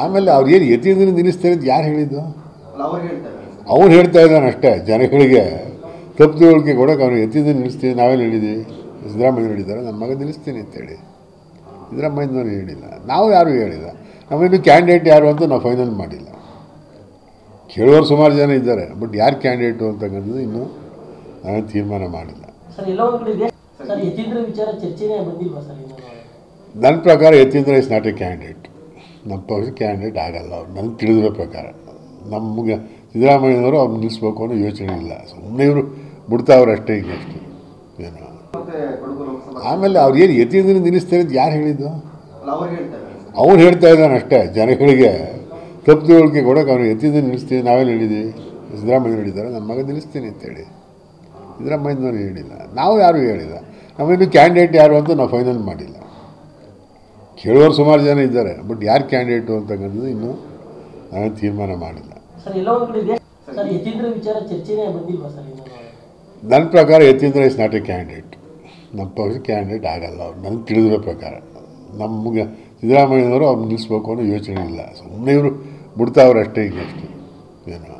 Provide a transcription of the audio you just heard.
ಆಮೇಲೆ ಅವ್ರು ಏನು ಎತ್ತಿದ್ರೆ ನಿಲ್ಲಿಸ್ತಾರೆ ಅಂತ ಯಾರು ಹೇಳಿದ್ದು? ಅವ್ರು ಹೇಳ್ತಾ ಇದ್ದಾನೆ ಅಷ್ಟೇ, ಜನಗಳಿಗೆ ತಪ್ಪು ತಿಳುವಳಿಕೆ ಕೊಡೋಕೆ ಅವ್ರು ಎತ್ತಿದ್ರೆ ನಿಲ್ಲಿಸ್ತೀನಿ. ನಾವೇನು ಹೇಳಿದ್ದೀವಿ? ಸಿದ್ದರಾಮಯ್ಯವ್ರು ಹೇಳಿದ್ದಾರೆ ನನ್ನ ಮಗ ನಿಲ್ಲಿಸ್ತೀನಿ ಅಂತೇಳಿ. ಸಿದ್ದರಾಮಯ್ಯನವ್ರು ಹೇಳಿಲ್ಲ, ನಾವು ಯಾರೂ ಹೇಳಿಲ್ಲ. ನಾವಿನ್ನೂ ಕ್ಯಾಂಡಿಡೇಟ್ ಯಾರು ಅಂತ ನಾವು ಫೈನಲ್ ಮಾಡಿಲ್ಲ. ಕೇಳುವವರು ಸುಮಾರು ಜನ ಇದ್ದಾರೆ, ಬಟ್ ಯಾರು ಕ್ಯಾಂಡಿಡೇಟು ಅಂತಕ್ಕಂಥದ್ದು ಇನ್ನೂ ನಾವೇನು ತೀರ್ಮಾನ ಮಾಡಿಲ್ಲ. ನನ್ನ ಪ್ರಕಾರ Yathindra is not a candidate. ನಮ್ಮ ಪಕ್ಷ ಕ್ಯಾಂಡಿಡೇಟ್ ಆಗಲ್ಲ ಅವ್ರು, ನನಗೆ ತಿಳಿದಿರೋ ಪ್ರಕಾರ. ನಮಗೆ ಸಿದ್ದರಾಮಯ್ಯನವರು ಅವ್ರು ನಿಲ್ಲಿಸ್ಬೇಕು ಅನ್ನೋ ಯೋಚನೆ ಇಲ್ಲ. ಸುಮ್ಮನೆ ಇವರು ಬಿಡ್ತಾವ್ರು ಅಷ್ಟೇ, ಈಗ ಅಷ್ಟೇ ಏನು. ಆಮೇಲೆ ಅವ್ರು ಏನು ಯತೀಂದ್ರ ನಿಲ್ಲಿಸ್ತಾರೆ ಅಂತ ಯಾರು ಹೇಳಿದ್ದು? ಅವ್ರು ಹೇಳ್ತಾ ಇದ್ದಾನೆ ಅಷ್ಟೇ, ಜನಗಳಿಗೆ ತಪ್ಪು ತಿಳುವಳಿಕೆ ಕೊಡೋಕೆ ಅವ್ರು ಎತ್ತಿದ್ರೆ ನಿಲ್ಲಿಸ್ತೀನಿ. ನಾವೇನು ಹೇಳಿದ್ದೀವಿ? ಸಿದ್ದರಾಮಯ್ಯವ್ರು ಹೇಳಿದ್ದಾರೆ ನನ್ನ ಮಗ ನಿಲ್ಲಿಸ್ತೀನಿ ಅಂತೇಳಿ. ಸಿದ್ದರಾಮಯ್ಯನವ್ರು ಹೇಳಿಲ್ಲ, ನಾವು ಯಾರೂ ಹೇಳಿಲ್ಲ. ನಾವಿನ್ನೂ ಕ್ಯಾಂಡಿಡೇಟ್ ಯಾರು ಅಂತ ನಾವು ಫೈನಲ್ ಮಾಡಿಲ್ಲ. ಕೇಳುವವರು ಸುಮಾರು ಜನ ಇದ್ದಾರೆ, ಬಟ್ ಯಾರು ಕ್ಯಾಂಡಿಡೇಟು ಅಂತಕ್ಕಂಥದ್ದು ಇನ್ನೂ ನಾವೇನು ತೀರ್ಮಾನ ಮಾಡಿಲ್ಲ. ನನ್ನ ಪ್ರಕಾರ Yathindra is not a candidate. ನಮ್ಮ ಪಕ್ಷ ಕ್ಯಾಂಡಿಡೇಟ್ ಆಗಲ್ಲ ಅವ್ರು, ನನಗೆ ತಿಳಿದಿರೋ ಪ್ರಕಾರ. ನಮಗೆ ಸಿದ್ದರಾಮಯ್ಯನವರು ಅವ್ರು ನಿಲ್ಲಿಸ್ಬೇಕು ಅನ್ನೋ ಯೋಚನೆ ಇಲ್ಲ. ಸುಮ್ಮನೆ ಇವರು ಬಿಡ್ತಾವ್ರು ಅಷ್ಟೇ, ಈಗ ಅಷ್ಟೇ ಏನು.